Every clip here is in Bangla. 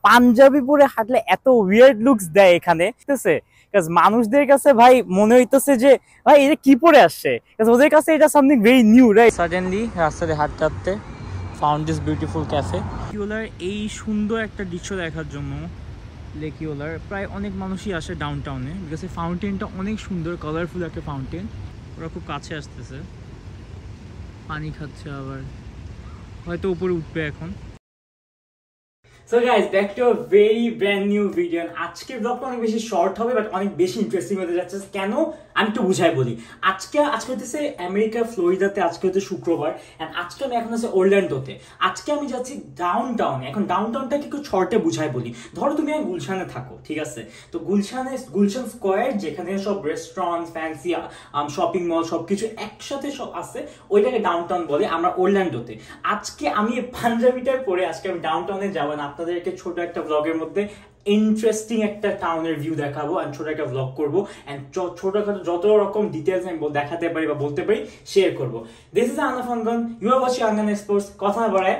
পাঞ্জাবি পরে হাঁটলে এত উইয়ার্ড লুকস দেয় এখানে, ঠিক আছে? মানুষদের কাছে ভাই মনে হইতেছে যে ভাই এটা কি পরে আসছে, ওদের কাছে এটা something very new, right? Suddenly রাস্তাতে হাঁটতে হাঁটতে ফাউন্ড দিস বিউটিফুল ক্যাফে। লেকিওলার এই সুন্দর একটা দৃশ্য দেখার জন্য লেকিওলার প্রায় অনেক মানুষই আসে ডাউন টাউনে, বিকজ এই ফাউন্টেনটা অনেক সুন্দর, কালারফুল একটা ফাউন্টেন। ওরা খুব কাছে আসতেছে, পানি খাচ্ছে, আবার হয়তো উপরে উঠবে এখন। So guys, back to a very brand new video. আজকের ব্লগটা অনেক বেশি শর্ট হবে, বাট অনেক বেশি ইন্টারেস্টিং হতে যাচ্ছে। কেন আমি একটু বুঝাই বলি। আজকে হচ্ছে আমেরিকার ফ্লোরিডাতে, আজকে হচ্ছে শুক্রবার, এন্ড আজকে আমি এখন আছে অরল্যান্ডোতে। আজকে আমি যাচ্ছি ডাউন টাউনে। এখন ডাউন টাউনটাকে একটু শর্টে বুঝাই বলি। ধরো তুমি গুলশানে থাকো, ঠিক আছে? তো গুলশান স্কোয়ার, যেখানে সব রেস্টুরেন্ট, ফ্যান্সি শপিং মল সবকিছু একসাথে সব আছে, ওইটাকে ডাউন টাউন বলে। আমরা অরল্যান্ডোতে। আজকে আমি পাঞ্জাবিটার পরে আজকে আমি ডাউন টাউনে যাবো না, আপনাদেরকে ছোট একটা ব্লগের মধ্যে ইন্টারেস্টিং একটা টাউনের ভিউ দেখাবো, এন্ড ছোট একটা ব্লগ করবো, এন্ড ছোটখাটো যত রকম ডিটেইলস আমি দেখাতে পারি বা বলতে পারি শেয়ার করবো। This is Anaf Angon, you are watching Angon explores. কথা না বাড়ায়,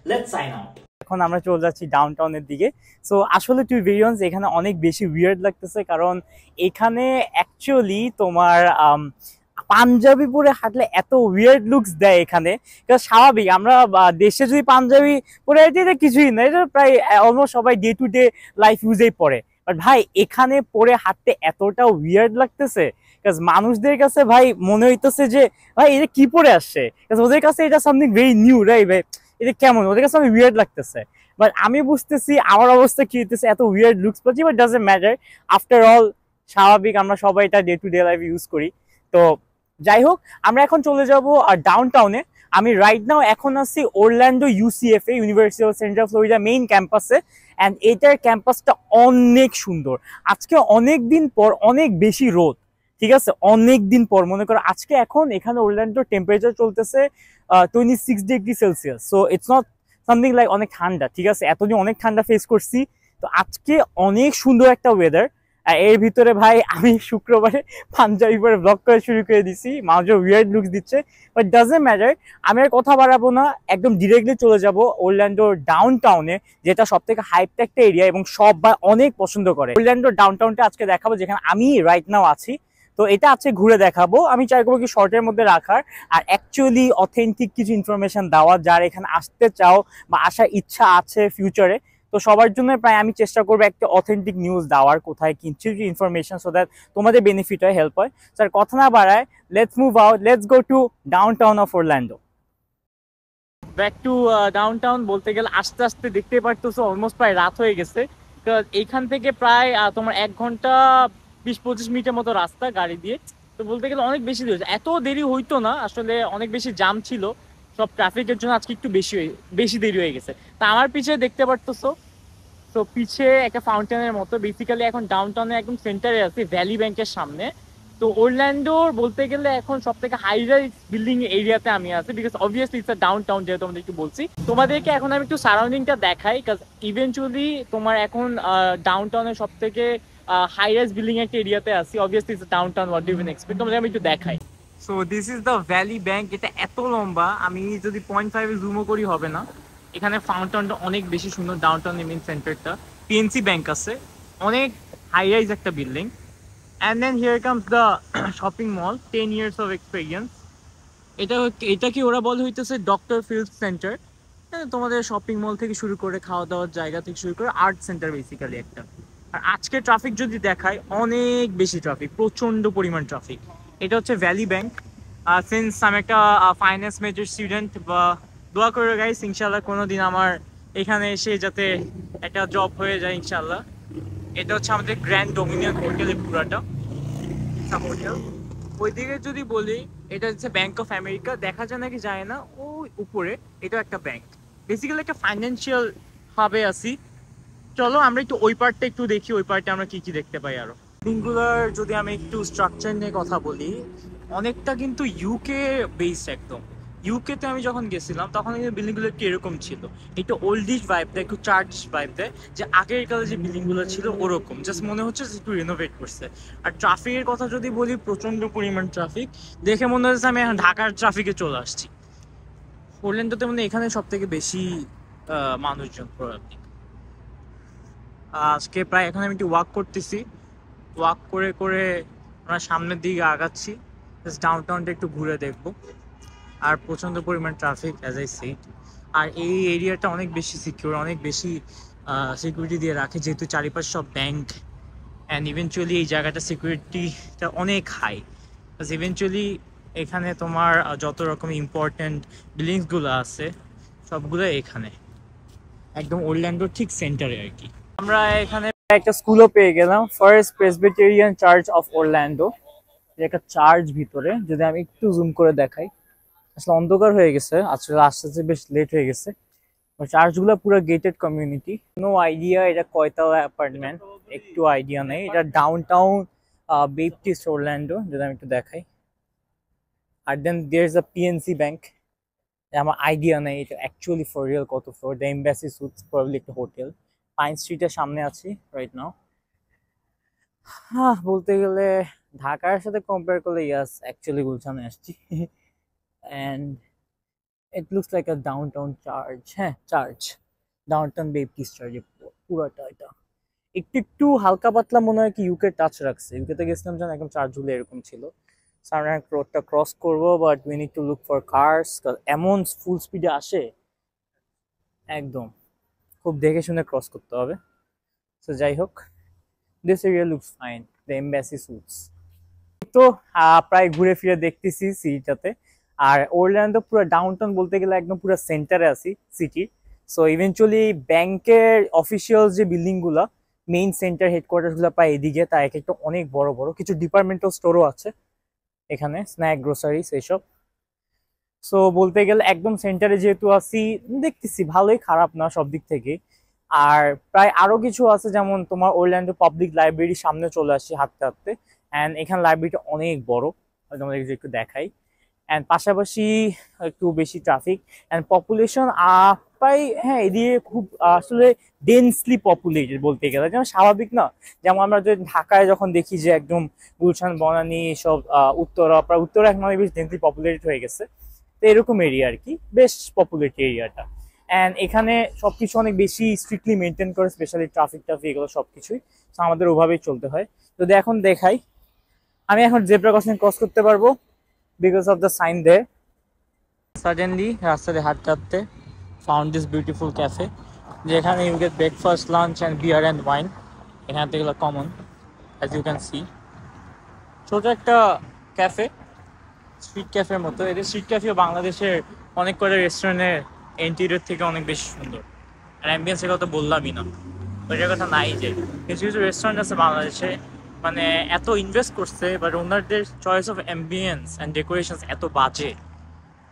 লেটস সাইন আউট। এখন আমরা চলে যাচ্ছি ডাউন টাউনের দিকে। সো আসলে টু ভেরিয়ন্স এখানে অনেক বেশি উইয়ার্ড লাগতেছে, কারণ এখানে অ্যাকচুয়ালি তোমার পাঞ্জাবি পরে হাঁটলে এত উইয়ার্ড লুকস দেয় এখানে। স্বাভাবিক, আমরা দেশে যদি পাঞ্জাবি পরে হাঁটি এটা কিছুই না, এটা প্রায় অলমোস্ট সবাই ডে টু ডে লাইফ ইউজেই পরে। বাট ভাই এখানে পরে হাঁটতে এতটা উইয়ার্ড লাগতেছে, মানুষদের কাছে ভাই মনে হইতেছে যে ভাই এটা কি পরে আসছে, ওদের কাছে এটা সামথিং ভেরি নিউ, রাইট? ভাই এটা কেমন, ওদের কাছে অনেক উইয়ার্ড লাগতেছে। বাট আমি বুঝতেছি আমার অবস্থা কি হইতেছে, এত উইয়ার্ড লুকস পাচ্ছি, but doesn't matter. After all স্বাভাবিক, আমরা সবাই এটা day to day life use করি। তো যাই হোক, আমরা এখন চলে যাব ডাউন টাউনে। আমি রাইট নাও এখন আছি অরল্যান্ডো ইউসিএফএ, university of central Florida main ক্যাম্পাসে। অ্যান্ড এটার ক্যাম্পাসটা অনেক সুন্দর। আজকে অনেক দিন পর অনেক বেশি রোদ, ঠিক আছে? অনেক দিন পর, মনে করো আজকে এখন এখানে অরল্যান্ডোর টেম্পারেচার চলতেছে 26 degree Celsius. So it's not something like অনেক ঠান্ডা, ঠিক আছে? এতদিন অনেক ঠান্ডা ফেস করছি, তো আজকে অনেক সুন্দর একটা ওয়েদার। এর ভিতরে ভাই আমি শুক্রবারে পাঞ্জাবি পরে ব্লগ করা শুরু করে দিছি, মানুষের উইয়ার্ড লুকস দিচ্ছে, বাট ডাজন্ট ম্যাটার। আমি আর কথা বাড়াবো না, একদম ডিরেক্টলি চলে যাব অরল্যান্ডোর ডাউন টাউনে, যেটা সব থেকে হাইপড একটা এরিয়া এবং সবাই অনেক পছন্দ করে। অরল্যান্ডোর ডাউন টাউনটা আজকে দেখাবো, যেখানে আমি রাইট নাও আছি। তো এটা আজকে ঘুরে দেখাবো। আমি চাই করবো কি শর্টের মধ্যে রাখার, আর অ্যাকচুয়ালি অথেন্টিক কিছু ইনফরমেশন দেওয়া, যারা এখানে আসতে চাও বা আসার ইচ্ছা আছে ফিউচারে, তো সবার জন্য প্রায় আমি চেষ্টা করবো একটা অথেন্টিক নিউজ দেওয়ার, কোথায় কিছু ইনফরমেশন, সো দ্যাট তোমাদের বেনিফিট হয়, হেল্প হয়। স্যার কথা না বাড়ায়, let's move out, let's go to down town of Orlando. Back to down town বলতে গেলে আস্তে আস্তে দেখতে পারতেছো অলমোস্ট প্রায় রাত হয়ে গেছে। এইখান থেকে প্রায় তোমার 1 ঘন্টা 20-25 মিনিটের মতো রাস্তা গাড়ি দিয়ে। তো বলতে গেলে অনেক বেশি দেরি, এত দেরি হইতো না আসলে, অনেক বেশি জাম ছিল, সব ট্রাফিকের জন্য আজকে একটু বেশি দেরি হয়ে গেছে। তা আমার পিছিয়ে দেখতে পারতেছো, তো পিছে একটা ফাউন্টেনের মতো, বেসিক্যালি এখন ডাউন টাউনে একদম সেন্টারে আছে, ভ্যালি ব্যাংকের সামনে। তো অরল্যান্ডোর বলতে গেলে এখন সব থেকে হাই রাইজ বিল্ডিং এরিয়াতে আমি আছি, because obviously it's a down town, যেহেতু তোমাদের একটু বলছি। তোমাদেরকে এখন আমি একটু সারাউন্ডিংটা দেখাই, কাজ ইভেনচুয়ালি তোমার এখন ডাউন টাউনের সব থেকে হাই রাইজ বিল্ডিং একটা এরিয়াতে আছি। Obviously it's downtown, what do you expect, তোমাদের আমি একটু দেখাই। So this is the valley bank. এটা এত লম্বা, আমি যদি 0.5 জুমও করি হবে না। এখানে ফাউন্টেনটা অনেক বেশি সুন্দর, ডাউন টাউন মেইন সেন্টারটা। পিএনসি ব্যাংক আছে, অনেক হাই রাইজ একটা building. And then here comes the shopping mall, 10 years of experience. এটা কি ওরা বলে হইতেছে ডক্টর ফিল্ড সেন্টার। তোমাদের শপিং মল থেকে শুরু করে খাওয়া দাওয়ার জায়গা থেকে শুরু করে আর্ট সেন্টার বেসিক্যালি একটা। আর আজকে ট্রাফিক যদি দেখায়, অনেক বেশি ট্রাফিক, প্রচন্ড পরিমাণ ট্রাফিক। এটা হচ্ছে ভ্যালি ব্যাংক। সিন্স আমি একটা ফাইন্যান্স মেজর স্টুডেন্ট, বা দোয়া করে গাইস ইনশাল্লাহ কোনোদিন আমার এখানে এসে যাতে একটা জব হয়ে যায় ইনশাল্লাহ। এটা হচ্ছে আমাদের গ্র্যান্ড ডোমিনিয়ন হোটেলের পুরাটা হোটেল। ওইদিকে যদি বলি, এটা হচ্ছে ব্যাংক অফ আমেরিকা, দেখা যায় নাকি যায় না, ওই উপরে এটা একটা ব্যাংক, বেসিক্যালি একটা ফাইন্যান্সিয়াল হাবে আছি। চলো আমরা একটু ওই পার্টটা একটু দেখি, ওই পার্টে আমরা কি কি দেখতে পাই। আরো বিল্ডিংগুলোর যদি আমি একটু স্ট্রাকচার নিয়ে কথা বলি, অনেকটা কিন্তু ইউকে বেসড একদম। ইউকেতে আমি যখন গেছিলাম তখন কিন্তু বিল্ডিংগুলো একটু এরকম ছিল, একটু ওল্ডিশ ভাইব দেয়, একটু চার্চ ভাইব দেয়, যে আগের কালে যে বিল্ডিংগুলো ছিল ওরকম, জাস্ট মনে হচ্ছে একটু রিনোভেট করছে। আর ট্রাফিকের কথা যদি বলি, প্রচন্ড পরিমাণ ট্রাফিক, দেখে মনে হচ্ছে আমি এখন ঢাকার ট্রাফিকে চলে আসছি। অরল্যান্ডোতে মানে এখানে সব থেকে বেশি মানুষজন প্রবাবলি। আজকে প্রায় এখন আমি একটু ওয়াক করতেছি, ওয়াক করে করে আমরা সামনের দিকে আগাচ্ছি, জাস্ট ডাউনটাউনটা একটু ঘুরে দেখবো। আর প্রচণ্ড পরিমাণ ট্রাফিক অ্যাজ আই সেড। আর এই এরিয়াটা অনেক বেশি সিকিউর, অনেক বেশি সিকিউরিটি দিয়ে রাখে, যেহেতু চারিপাশে সব ব্যাংক। অ্যান্ড ইভেনচুয়ালি এই জায়গাটা সিকিউরিটিটা অনেক হাই, ইভেনচুয়ালি এখানে তোমার যত রকম ইম্পর্ট্যান্ট বিল্ডিংসগুলো আছে সবগুলো এখানে, একদম ওরল্যান্ডোর ঠিক সেন্টারে আর কি। আমরা এখানে একটা স্কুলও পেয়ে গেলাম, first Presbyterian church of Orlando. একটা চার্চ ভিতরে, যদি আমি একটু জুম করে দেখাই, আসলে অন্ধকার হয়ে গেছে, আসলে আস্তে আস্তে বেশ লেট হয়ে গেছে। চার্চগুলো পুরো গেটেড কমিউনিটি। নো আইডিয়া এটা কয়তলা অ্যাপার্টমেন্ট, একটু আইডিয়া নেই। এটা ডাউন টাউন বেপটিস্ট ওরল্যান্ডো, যদি আমি একটু দেখাই। আর then there is a PNC bank. আমার আইডিয়া নেই এটা অ্যাকচুয়ালি ফর রিয়েল কত floor. The embassy suites probably একটা হোটেল। পাইন স্ট্রিটের সামনে আছি রাইট নাও। হ্যাঁ, বলতে গেলে ঢাকার সাথে কম্পেয়ার করলে ইয়াস, অ্যাকচুয়ালি গুলশানে আসছি। And it looks like a downtown church. হ্যাঁ, চার্চ, ডাউনটাউন বেপটিস্ট চার্চ পুরোটা। এটা একটু একটু হালকা পাতলা মনে হয় কি ইউকে টাচ রাখছে। ইউকেতে গেছিলাম যখন একদম চার্চগুলো এরকম ছিল। সামনে রোডটা ক্রস করবো, but we need to look for cars, এমন ফুল স্পিডে আসে, একদম খুব দেখে শুনে ক্রস করতে হবে। তো যাই হোক, this area looks fine, the embassy suits. তো প্রায় ঘুরে ফিরে দেখতেছি সিটিটাতে। আর ওরল্যান্ডো পুরো ডাউনটাউন বলতে গেলে একদম পুরো সেন্টারে আছি সিটির। সো ইভেনচুয়ালি ব্যাংকের অফিসিয়াল যে বিল্ডিং গুলা, মেইন সেন্টার হেডকোয়ার্টার গুলো প্রায় এদিকে, তা এক একটা অনেক বড় বড়। কিছু ডিপার্টমেন্টাল স্টোরও আছে এখানে, স্ন্যাক গ্রোসারিস এইসব। সো বলতে গেলে একদম সেন্টারে যেহেতু আছি, দেখতেছি ভালোই, খারাপ না সব দিক থেকে। আর প্রায় আরো কিছু আছে, যেমন তোমার ওরল্যান্ডো পাবলিক লাইব্রেরির সামনে চলে আসছি হাঁটতে হাঁটতে। অ্যান্ড এখানে লাইব্রেরিটা অনেক বড়, তোমাদের একটু দেখাই। অ্যান্ড পাশাপাশি একটু বেশি ট্রাফিক অ্যান্ড পপুলেশন প্রায়, হ্যাঁ, এদিকে খুব আসলে ডেন্সলি পপুলেটেড বলতে গেলে, যেমন স্বাভাবিক না। যেমন আমরা যদি ঢাকায় যখন দেখি যে একদম গুলশান, বনানী, সব উত্তরা, প্রায় উত্তরা এখন অনেক বেশি ডেন্সলি পপুলেটেড হয়ে গেছে। তো এরকম এরিয়া আর কি, বেশ পপুলেটেড এরিয়াটা। অ্যান্ড এখানে সবকিছু অনেক বেশি স্ট্রিক্টলি মেনটেন করে, স্পেশালি ট্রাফিক এগুলো সবকিছুই। তো আমাদের ওভাবেই চলতে হয়। যদি এখন দেখাই, আমি এখন জেব্রা ক্রসিং ক্রস করতে পারবো because of the sign there. Suddenly রাস্তাতে হাঁটতে হাঁটতে found this beautiful cafe, যেখানে you get breakfast, lunch and beer and wine. এখানে এগুলো common, as you can see. ছোট একটা ক্যাফে, স্ট্রিট ক্যাফের মতো। এদের স্ট্রিট ক্যাফেও বাংলাদেশের অনেক করে রেস্টুরেন্টের ইন্টেরিয়র থেকে অনেক বেশি সুন্দর। আর অ্যাম্বিয়েন্সের কথা বললামই না, ওইটার কথা নাই। যে কিছু কিছু রেস্টুরেন্ট আছে বাংলাদেশে, মানে এত ইনভেস্ট করছে, বাট ওনাদের choice of ambience and decoration এত বাজে,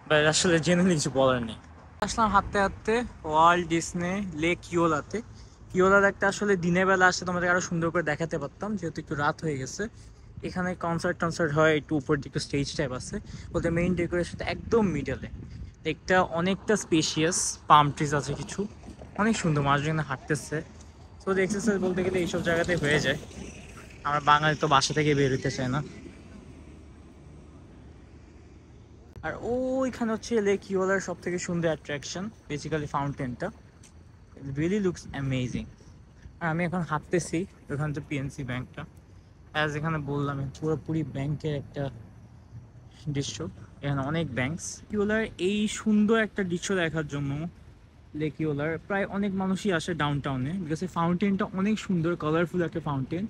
বাট আসলে জেনারেলি কিছু বলার নেই। আসলাম হাঁটতে হাঁটতে ওয়ার্ল্ড ডিজনি লেক ইয়োলাতে। ইয়োলার একটা আসলে দিনের বেলা আসলে তোমাদের আরো সুন্দর করে দেখাতে পারতাম, যেহেতু একটু রাত হয়ে গেছে। এখানে কনসার্ট হয়, একটু উপর দিকে স্টেজ টাইপ আছে। ওদের মেইন ডেকোরেশন একদম মিডলে, একটা অনেকটা স্পেশিয়াস, পাম ট্রিজ আছে কিছু, অনেক সুন্দর। মানুষজন হাঁটতেছে। তো এক্সারসাইজ বলতে গেলে এইসব জায়গাতে হয়ে যায়। আমরা বাঙালি তো বাসা থেকে বের হইতে চাই না। আর ওইখানে হচ্ছে লেক ইয়োলার সব থেকে সুন্দর অ্যাট্রাকশন, বেসিক্যালি ফাউন্টেনটা। Really looks amazing. আর আমি এখন হাঁটতেছি, ওখানে তো পিএনসি ব্যাংকটা, অ্যাজ এখানে বললাম পুরোপুরি ব্যাংকের একটা দৃশ্য। এখানে অনেক ব্যাংকস। ইয়োলার এই সুন্দর একটা দৃশ্য দেখার জন্য লেক ইয়োলার প্রায় অনেক মানুষই আসে ডাউন টাউনে, বিকজ এই ফাউন্টেনটা অনেক সুন্দর, কালারফুল একটা ফাউন্টেন।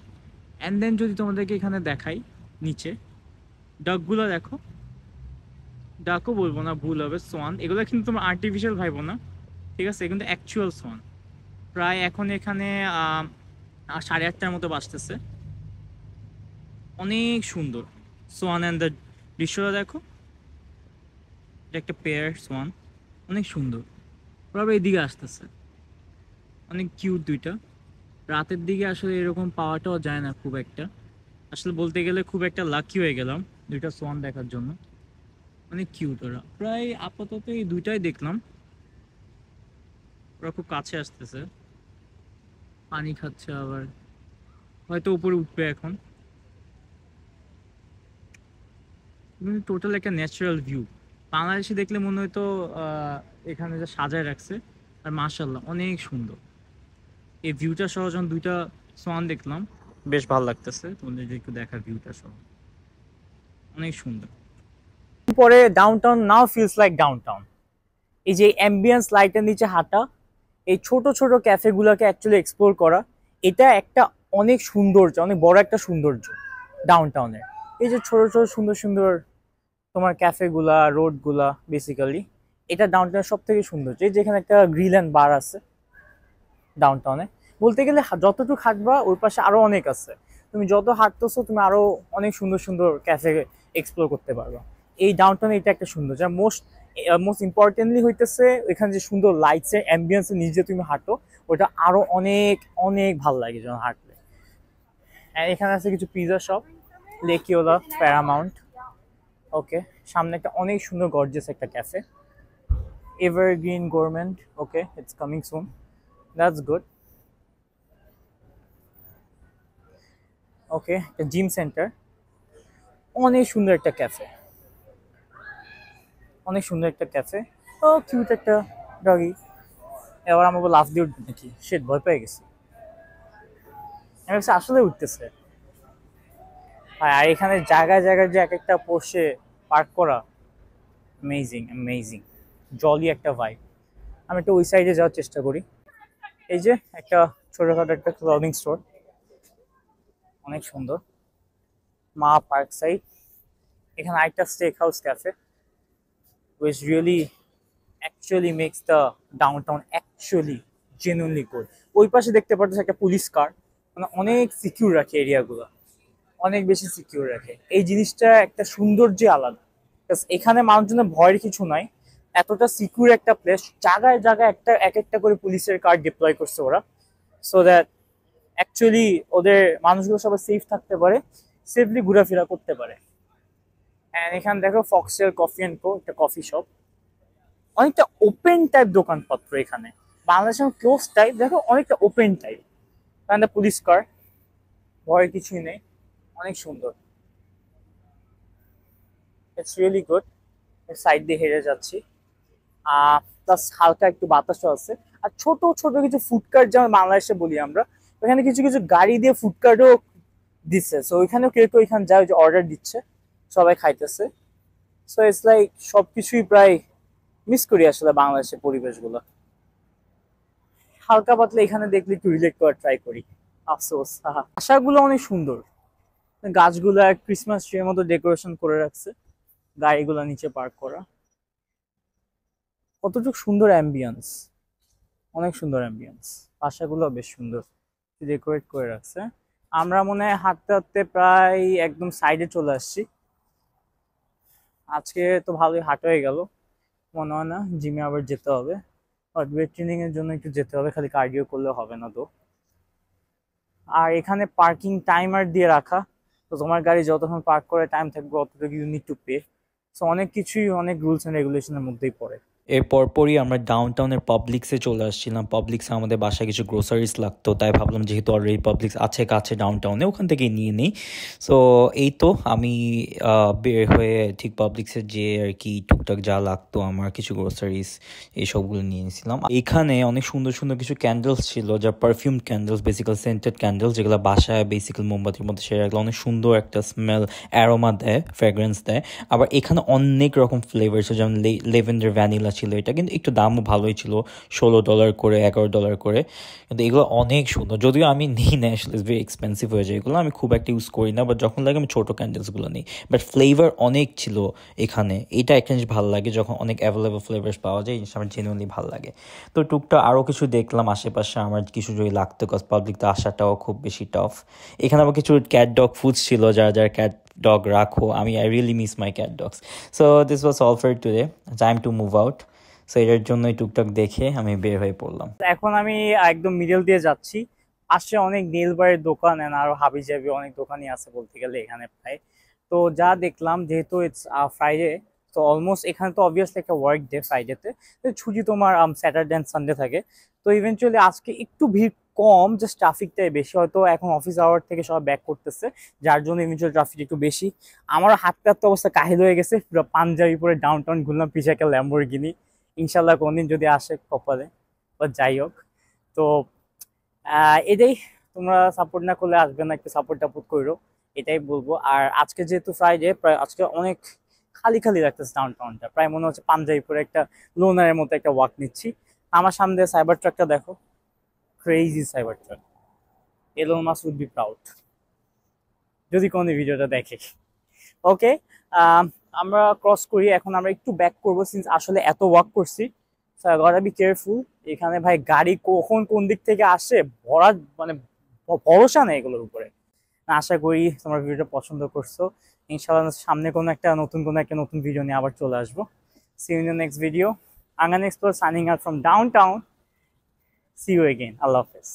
অ্যান্ড দেন যদি তোমাদেরকে এখানে দেখাই নিচে, ডাকগুলো দেখো, ডাকও বলবো না, ভুল হবে, সোয়ান। এগুলো কিন্তু তোমার আর্টিফিশিয়াল ভাইবো না, ঠিক আছে, কিন্তু অ্যাকচুয়াল সোয়ান। প্রায় এখন এখানে 8:30টার মতো বাজতেছে। অনেক সুন্দর সোয়ান অ্যান্ড দ্য দৃশ্যটা দেখো, এটা একটা পেয়ার সোয়ান, অনেক সুন্দর। ওরা এদিকে আসতেছে, অনেক কিউট দুইটা। রাতের দিকে আসলে এরকম পাওয়াটাও যায় না খুব একটা। আসলে বলতে গেলে খুব একটা লাকি হয়ে গেলাম দুইটা সোয়ান দেখার জন্য, অনেক কিউট ওরা। প্রায় আপাতত এই দুইটাই দেখলাম। ওরা খুব কাছে আসতেছে, পানি খাচ্ছে, আবার হয়তো উপরে উঠবে এখন। টোটাল একটা ন্যাচারাল ভিউ। বাংলাদেশে দেখলে মনে হয়তো এখানে যে সাজায় রাখছে। আর মাশাআল্লাহ অনেক সুন্দর। এই ভিউটা সহ যখন দুইটা সোয়ান দেখলাম বেশ ভালো লাগতেছে, তোমাদের একটু দেখা ভিউটা সহ অনেক সুন্দর। পরে ডাউনটাউন নাও ফিলস লাইক ডাউনটাউন। এই যে অ্যাম্বিয়েন্স লাইটের নিচে হাঁটা, এই ছোট ছোট ক্যাফেগুলোকে অ্যাকচুয়ালি এক্সপ্লোর করা, এটা একটা অনেক সৌন্দর্য, অনেক বড় একটা সৌন্দর্য ডাউনটাউনের। এই যে ছোট ছোট সুন্দর সুন্দর তোমার ক্যাফেগুলা, রোডগুলা, বেসিক্যালি এটা ডাউনটাউনের সব থেকে সৌন্দর্য। এই যেখানে একটা গ্রিল অ্যান্ড বার আছে ডাউনটাউনে, বলতে গেলে যতটুকু হাঁটবা ওই পাশে আরো অনেক আছে। তুমি যত হাঁটতেছো তুমি আরো অনেক সুন্দর সুন্দর ক্যাফে এক্সপ্লোর করতে পারবে। এই ডাউনটাউনে এটা একটা সুন্দর, যা মোস্ট ইম্পর্টেন্টলি হইতেছে এখানে যে সুন্দর লাইটসের অ্যাম্বিয়েন্সের নিজে তুমি হাঁটো, ওটা আরো অনেক অনেক ভালো লাগে যখন হাঁটলে। এখানে আছে কিছু pizza shop, Lake Eola, Paramount. Okay, সামনে একটা অনেক সুন্দর গর্জিয়াস একটা cafe, evergreen government. Okay, it's coming soon, that's good. Okay, একটা জিম সেন্টার, অনেক সুন্দর একটা ক্যাফে, অনেক সুন্দর একটা ক্যাফে। ও কিউট একটা ডগি। এবার আমাকে লাফ দিয়ে উঠবে নাকি, সে ভয় পেয়ে গেছি। আমি ভাবছি আসলে উঠতেছে। আর এখানে জায়গায় জায়গায় যে এক একটা পোর্শে পার্ক করা, অ্যামেজিং অ্যামেজিং, জলি একটা ভাইব। আমি একটু ওই সাইডে যাওয়ার চেষ্টা করি। এই যে একটা ছোটখাটো একটা ক্লদিং স্টোর, অনেক সুন্দর, মা পার্ক সাইড। এখানে আরেকটা stake house cafe, which really actually makes the downtown actually genuinely good. ওই পাশে দেখতে পাচ্ছ একটা পুলিশ কার, মানে অনেক সিকিউর রাখে এরিয়াগুলো, অনেক বেশি সিকিউর রাখে। এই জিনিসটা একটা সৌন্দর্য আলাদা, এখানে মানুষজনের ভয়ের কিছু নাই, এতটা সিকিউর একটা প্লেস। জায়গায় জায়গায় একটা এক একটা করে পুলিশের কার ডিপ্লয় করছে ওরা, সো দ্যাট অ্যাকচুয়ালি ওদের মানুষগুলো সবাই সেফ থাকতে পারে, সেফলি ঘোরাফেরা করতে পারে। এখানে দেখো ফক্সেল কফি অ্যান্ড কো, একটা কফি শপ, অনেকটা ওপেন টাইপ দোকানপত্র এখানে। বাংলাদেশের ক্লোজ টাইপ, দেখো অনেকটা ওপেন টাইপ। এখানে পুলিশ কার, ভয়ের কিছুই নেই, অনেক সুন্দর। It's really good. সাইড দিয়ে হেঁটে যাচ্ছি, প্লাস হালকা একটু বাতাসও আছে। আর ছোট ছোট কিছু ফুডকার্ট, যেমন বাংলাদেশে বলি আমরা, ওখানে কিছু কিছু গাড়ি দিয়ে ফুডকার্টও দিচ্ছে। সো ওইখানেও কেউ কেউ এখানে যায়, যে অর্ডার দিচ্ছে, সবাই খাইতেছে। সো ইটস লাইক সবকিছুই প্রায় মিস করি আসলে বাংলাদেশের পরিবেশগুলো। হালকা পাতলা এখানে দেখলে একটু রিলেট করার ট্রাই করি। আফসোস, বাসাগুলো অনেক সুন্দর, গাছগুলো ক্রিসমাস ট্রির মতো ডেকোরেশন করে রাখছে, গাড়িগুলো নিচে পার্ক করা, কতটুকু সুন্দর অ্যাম্বিয়েন্স, অনেক সুন্দর অ্যাম্বিয়েন্স। বাসাগুলো বেশ সুন্দর ডেকোরেট করে রাখছে। আমরা মনে হয় হাঁটতে হাঁটতে প্রায় একদম সাইডে চলে আসছি। আজকে তো ভালোই হাঁটা হয়ে গেল মনে হয় না, জিমে আবার যেতে হবে, বাট ওয়েট ট্রেনিং এর জন্য একটু যেতে হবে, খালি কার্ডিও করলে হবে না তো। আর এখানে পার্কিং টাইমার দিয়ে রাখা, তো তোমার গাড়ি যতক্ষণ পার্ক করে টাইম থাকবে অতটুকু you need to pay. So অনেক কিছুই অনেক রুলস এন্ড রেগুলেশনের মধ্যেই পড়ে। এর পরপরই আমরা ডাউনটাউনের পাবলিক্সে চলে আসছিলাম। পাবলিক্সে আমাদের বাসায় কিছু গ্রোসারিজ লাগতো, তাই ভাবলাম যেহেতু অলরেডি পাবলিক্স আছে কাছে ডাউনটাউনে, ওখান থেকেই নিয়ে নিই। সো এই তো আমি বের হয়ে ঠিক পাবলিক্সে যে আর কি টুকটাক যা লাগতো আমার কিছু গ্রোসারিজ এইসবগুলো নিয়ে নিয়েছিলাম। এখানে অনেক সুন্দর সুন্দর কিছু ক্যান্ডেলস ছিল, যা perfume candles, vesicle scented candles, যেগুলো বাসায় বেসিক্যাল মোমবাতির মধ্যে সেরে রাখলে অনেক সুন্দর একটা স্মেল, অ্যারোমা দেয়, ফ্র্যাগ্রেন্স দেয়। আবার এখানে অনেক রকম ফ্লেভার ছিল, যেমন লেভেন্ডার, ভ্যানিলা ছিল। এটা কিন্তু একটু দামও ভালোই ছিল, $16 করে, $11 করে, কিন্তু এগুলো অনেক সুন্দর। যদিও আমি নিই না, আসলে ভেরি এক্সপেন্সিভ হয়ে যায়, এগুলো আমি খুব একটা ইউজ করি না, বাট যখন লাগে আমি ছোটো ক্যান্ডেলসগুলো নিই। বাট ফ্লেভার অনেক ছিল এখানে, এটা একটা জিনিস ভালো লাগে, যখন অনেক অ্যাভেলেবল ফ্লেভার্স পাওয়া যায়, এই জিনিসটা আমার জেনুইনলি ভালো লাগে। তো টুকটা আরও কিছু দেখলাম আশেপাশে, আমার কিছু যদি লাগতো, কজ পাবলিকতে আসাটাও খুব বেশি টাফ। এখানে আবার কিছু ক্যাট ডগ ফুডস ছিল, যারা যারা ক্যাট ডগ রাখো, I really miss my cat dogs. So this was all for today, time to move out. So এটার জন্যই টুকটাক দেখে আমি বের হয়ে পড়লাম। এখন আমি একদম মিডল দিয়ে যাচ্ছি, পাশে অনেক নেল বারের দোকান এন্ড আরো হাবি জাবি অনেক দোকানই আছে বলতে গেলে এখানে প্রায়। তো যা দেখলাম, যেহেতু ইটস ফ্রাইডে, তো অলমোস্ট এখানে তো অবভিয়াসলি একটা ওয়ার্ক ডে ফ্রাইডেতে, ছুটি তোমার স্যাটারডে অ্যান্ড সানডে থাকে। তো ইভেনচুয়ালি আজকে একটু ভিড় কম, জাস্ট ট্রাফিকটাই বেশি, হয়তো এখন অফিস আওয়ার থেকে সবাই ব্যাক করতেছে, যার জন্য ইভেনচুয়ালি ট্রাফিক একটু বেশি। আমারও হাঁটতে হাঁটতে অবস্থা কাহিল হয়ে গেছে, পুরো পাঞ্জাবি পরে ডাউনটাউন ঘুরলাম, পিছিয়ে একটা ল্যাম্বরগিনি। ইনশাল্লাহ কোনদিন যদি আসে কপালে, বা যাই হোক। তো এটাই, তোমরা সাপোর্ট না করলে আসবে না, একটু সাপোর্ট টাপোর্ট করো, এটাই বলবো। আর আজকে যেহেতু ফ্রাইডে, প্রায় আজকে অনেক খালি খালি লাগতেছে ডাউন টাউনটা, প্রায় মনে হচ্ছে পাঞ্জাবিপুরে একটা লোনারের মতো একটা ওয়াক নিচ্ছি। আমার সামনে সাইবার ট্রাকটা দেখো, crazy Cybertruck. Elon Musk would be proud যদি কোনো ভিডিওটা দেখে। ওকে, আমরা ক্রস করি এখন, আমরা একটু ব্যাক করবো সিন্স আসলে এত ওয়াক করছি, গটা বি কেয়ারফুল। এখানে ভাই গাড়ি কখন কোন দিক থেকে আসে ভরা, মানে ভরসা নেই এগুলোর উপরে। আশা করি তোমরা ভিডিওটা পছন্দ করছো। ইনশাআল্লাহ সামনে কোনো একটা নতুন ভিডিও নিয়ে আবার চলে আসবো। See you in the next video. Angon explore signing out from downtown. See you again, আল্লাহ হাফেজ।